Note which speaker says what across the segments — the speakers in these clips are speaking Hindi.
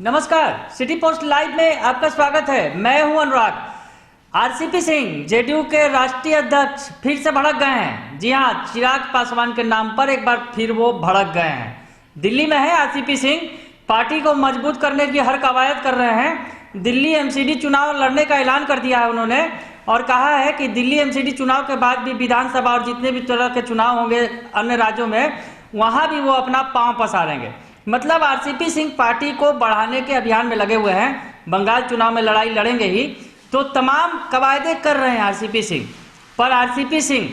Speaker 1: नमस्कार, सिटी पोस्ट लाइव में आपका स्वागत है। मैं हूं अनुराग। आरसीपी सिंह जेडीयू के राष्ट्रीय अध्यक्ष फिर से भड़क गए हैं। जी हां, चिराग पासवान के नाम पर एक बार फिर वो भड़क गए हैं। दिल्ली में है आरसीपी सिंह, पार्टी को मजबूत करने की हर कवायद कर रहे हैं। दिल्ली एमसीडी चुनाव लड़ने का ऐलान कर दिया है उन्होंने और कहा है कि दिल्ली एमसीडी चुनाव के बाद भी विधानसभा और जितने भी तरह के चुनाव होंगे अन्य राज्यों में, वहां भी वो अपना पांव पसारेंगे। मतलब आरसीपी सिंह पार्टी को बढ़ाने के अभियान में लगे हुए हैं। बंगाल चुनाव में लड़ाई लड़ेंगे ही, तो तमाम कवायदे कर रहे हैं आरसीपी सिंह। पर आरसीपी सिंह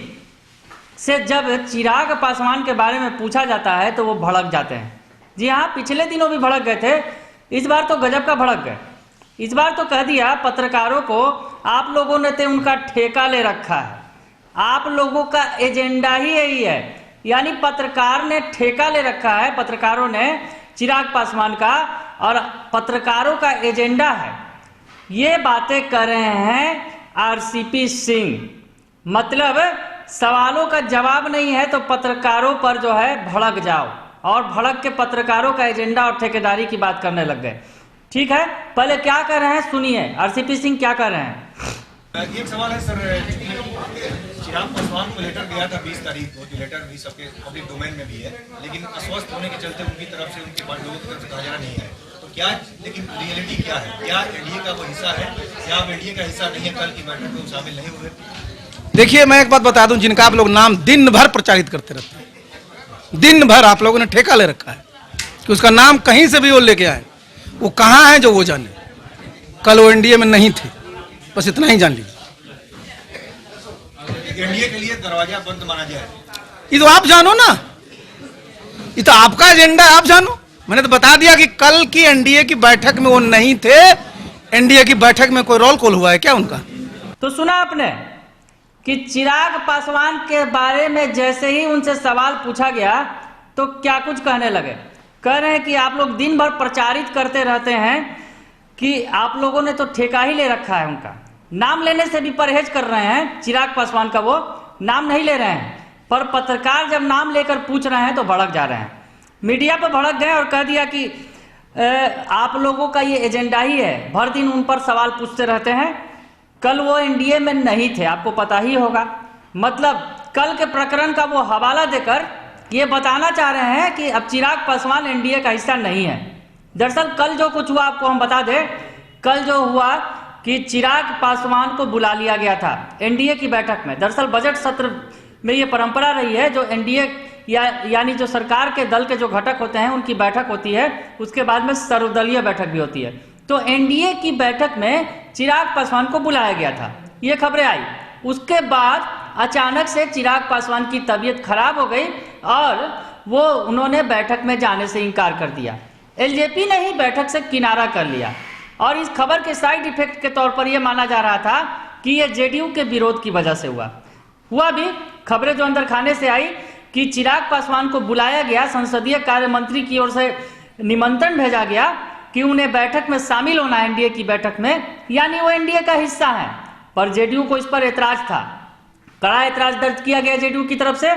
Speaker 1: से जब चिराग पासवान के बारे में पूछा जाता है तो वो भड़क जाते हैं। जी हाँ, पिछले दिनों भी भड़क गए थे, इस बार तो गजब का भड़क गए। इस बार तो कह दिया पत्रकारों को, आप लोगों ने तो उनका ठेका ले रखा है, आप लोगों का एजेंडा ही यही है। यानी पत्रकार ने ठेका ले रखा है, पत्रकारों ने चिराग पासवान का, और पत्रकारों का एजेंडा है। ये बातें कर रहे हैं आरसीपी सिंह। मतलब सवालों का जवाब नहीं है तो पत्रकारों पर जो है भड़क जाओ, और भड़क के पत्रकारों का एजेंडा और ठेकेदारी की बात करने लग गए। ठीक है, पहले क्या कर रहे हैं सुनिए, आरसीपी सिंह क्या कर रहे हैं।
Speaker 2: एक सवाल है सर, चिराग पासवान को लेटर गया था 20 तारीख को, जो लेटर भी सबके पब्लिक डोमेन में भी है, लेकिन अस्वस्थ होने के चलते उनकी तरफ से, उनके लोगों की तरफ से कहा जाना नहीं है। तो क्या, लेकिन रियलिटी क्या है? क्या एनडीए का वो हिस्सा है या आप एनडीए का हिस्सा नहीं है? कल की बैठक में शामिल नहीं हुए।
Speaker 3: देखिए, मैं एक बात बता दूं, जिनका आप लोग नाम दिन भर प्रचारित करते रहते हैं, दिन भर आप लोगों ने ठेका ले रखा है कि उसका नाम कहीं से भी वो लेके आए, वो कहाँ है जो वो जाने। कल वो एनडीए में नहीं थे, बस इतना ही जान लीजिए।
Speaker 2: एनडीए के लिए दरवाजा बंद माना जाए,
Speaker 3: ये तो आप जानो ना, ये तो आपका एजेंडा, आप जानो। मैंने तो बता दिया कि कल की एनडीए की बैठक में वो नहीं थे। एनडीए की बैठक में कोई रोल कॉल हुआ है क्या उनका?
Speaker 1: तो सुना आपने कि चिराग पासवान के बारे में जैसे ही उनसे सवाल पूछा गया तो क्या कुछ कहने लगे। कह रहे हैं कि आप लोग दिन भर प्रचारित करते रहते हैं कि आप लोगों ने तो ठेका ही ले रखा है। उनका नाम लेने से भी परहेज कर रहे हैं, चिराग पासवान का वो नाम नहीं ले रहे हैं। पर पत्रकार जब नाम लेकर पूछ रहे हैं तो भड़क जा रहे हैं, मीडिया पर भड़क गए और कह दिया कि आप लोगों का ये एजेंडा ही है, भर दिन उन पर सवाल पूछते रहते हैं। कल वो एनडीए में नहीं थे, आपको पता ही होगा। मतलब कल के प्रकरण का वो हवाला देकर ये बताना चाह रहे हैं कि अब चिराग पासवान एनडीए का हिस्सा नहीं है। दरअसल कल जो कुछ हुआ आपको हम बता दें। कल जो हुआ कि चिराग पासवान को बुला लिया गया था एनडीए की बैठक में। दरअसल बजट सत्र में ये परंपरा रही है, जो एनडीए यानी जो सरकार के दल के जो घटक होते हैं उनकी बैठक होती है, उसके बाद में सर्वदलीय बैठक भी होती है। तो एनडीए की बैठक में चिराग पासवान को बुलाया गया था, ये खबरें आई। उसके बाद अचानक से चिराग पासवान की तबीयत खराब हो गई और वो उन्होंने बैठक में जाने से इनकार कर दिया। एलजेपी ने ही बैठक से किनारा कर लिया और इस खबर के साइड इफेक्ट के तौर पर यह माना जा रहा था कि यह जेडीयू के विरोध की वजह से हुआ भी। खबरें जो अंदर खाने से आई कि चिराग पासवान को बुलाया गया, संसदीय कार्य मंत्री की ओर से निमंत्रण भेजा गया कि उन्हें बैठक में शामिल होना है एनडीए की बैठक में, यानी वो एनडीए का हिस्सा है। पर जेडीयू को इस पर ऐतराज था, कड़ा ऐतराज दर्ज किया गया जेडीयू की तरफ से।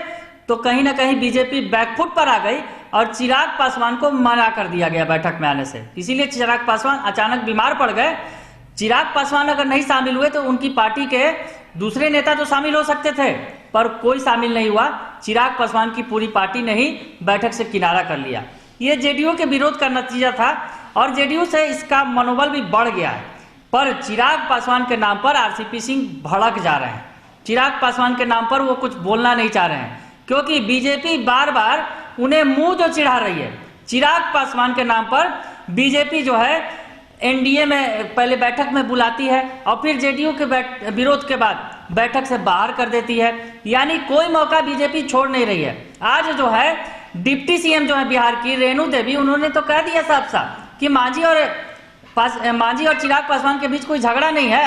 Speaker 1: तो कहीं ना कहीं बीजेपी बैकफुट पर आ गई और चिराग पासवान को मना कर दिया गया बैठक में आने से। इसीलिए चिराग पासवान अचानक बीमार पड़ गए। चिराग पासवान अगर नहीं शामिल हुए तो उनकी पार्टी के दूसरे नेता तो शामिल हो सकते थे, पर कोई शामिल नहीं हुआ। चिराग पासवान की पूरी पार्टी ने ही बैठक से किनारा कर लिया। ये जेडीयू के विरोध का नतीजा था और जेडीयू से इसका मनोबल भी बढ़ गया है। पर चिराग पासवान के नाम पर आरसीपी सिंह भड़क जा रहे हैं। चिराग पासवान के नाम पर वो कुछ बोलना नहीं चाह रहे हैं, क्योंकि बीजेपी बार बार उन्हें मुंह जो चिढ़ा रही है। चिराग पासवान के नाम पर बीजेपी जो है एनडीए में पहले बैठक में बुलाती है और फिर जेडीयू के विरोध के बाद बैठक से बाहर कर देती है। यानी कोई मौका बीजेपी छोड़ नहीं रही है। आज जो है डिप्टी सीएम जो है बिहार की रेणु देवी, उन्होंने तो कह दिया साफ साफ कि मांझी और चिराग पासवान के बीच कोई झगड़ा नहीं है,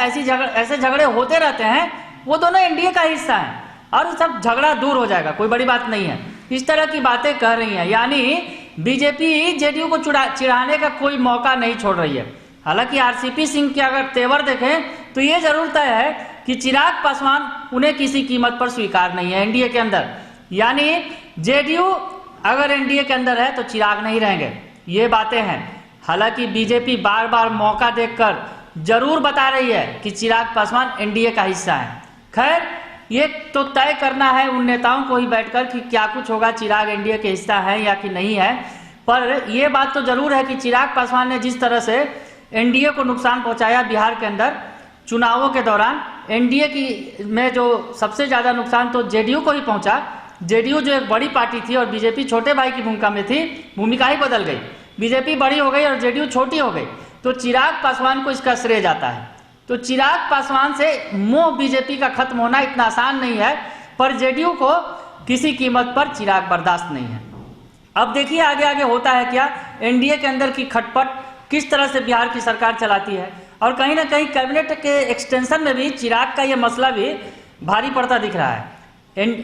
Speaker 1: ऐसे झगड़े होते रहते हैं, वो दोनों एनडीए का हिस्सा है और सब झगड़ा दूर हो जाएगा, कोई बड़ी बात नहीं है। इस तरह की बातें कह रही हैं। यानी बीजेपी जेडीयू को चिढ़ाने का कोई मौका नहीं छोड़ रही है। हालांकि आरसीपी सिंह के अगर तेवर देखें तो ये जरूर तय है कि चिराग पासवान उन्हें किसी कीमत पर स्वीकार नहीं है एनडीए के अंदर। यानी जेडीयू अगर एनडीए के अंदर है तो चिराग नहीं रहेंगे, ये बातें हैं। हालांकि बीजेपी बार बार मौका देखकर जरूर बता रही है कि चिराग पासवान एनडीए का हिस्सा है। खैर, ये तो तय करना है उन नेताओं को ही बैठकर कि क्या कुछ होगा, चिराग एनडीए के हिस्सा है या कि नहीं है। पर यह बात तो जरूर है कि चिराग पासवान ने जिस तरह से एनडीए को नुकसान पहुंचाया बिहार के अंदर चुनावों के दौरान, एनडीए की में जो सबसे ज़्यादा नुकसान तो जेडीयू को ही पहुंचा। जेडीयू जो एक बड़ी पार्टी थी और बीजेपी छोटे भाई की भूमिका में थी, भूमिका ही बदल गई, बीजेपी बड़ी हो गई और जेडीयू छोटी हो गई। तो चिराग पासवान को इसका श्रेय जाता है। तो चिराग पासवान से मोह बीजेपी का खत्म होना इतना आसान नहीं है, पर जेडीयू को किसी कीमत पर चिराग बर्दाश्त नहीं है। अब देखिए आगे आगे होता है क्या, एनडीए के अंदर की खटपट किस तरह से बिहार की सरकार चलाती है, और कहीं ना कहीं कैबिनेट के एक्सटेंशन में भी चिराग का ये मसला भी भारी पड़ता दिख रहा है।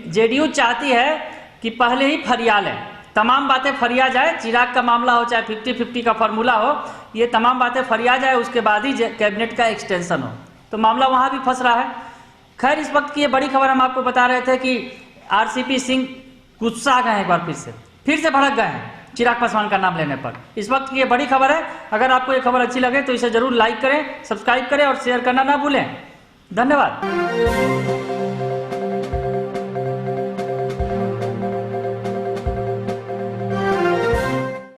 Speaker 1: जेडीयू चाहती है कि पहले ही फरिया लें, तमाम बातें फरिया जाए, चिराग का मामला हो चाहे 50-50 का फॉर्मूला हो, ये तमाम बातें फरिया जाए, उसके बाद ही कैबिनेट का एक्सटेंशन हो। तो मामला वहाँ भी फंस रहा है। खैर, इस वक्त की ये बड़ी खबर हम आपको बता रहे थे कि आरसीपी सिंह गुस्सा गए हैं, एक बार फिर से भड़क गए हैं चिराग पासवान का नाम लेने पर। इस वक्त की ये बड़ी खबर है। अगर आपको ये खबर अच्छी लगे तो इसे जरूर लाइक करें, सब्सक्राइब करें और शेयर करना ना भूलें। धन्यवाद।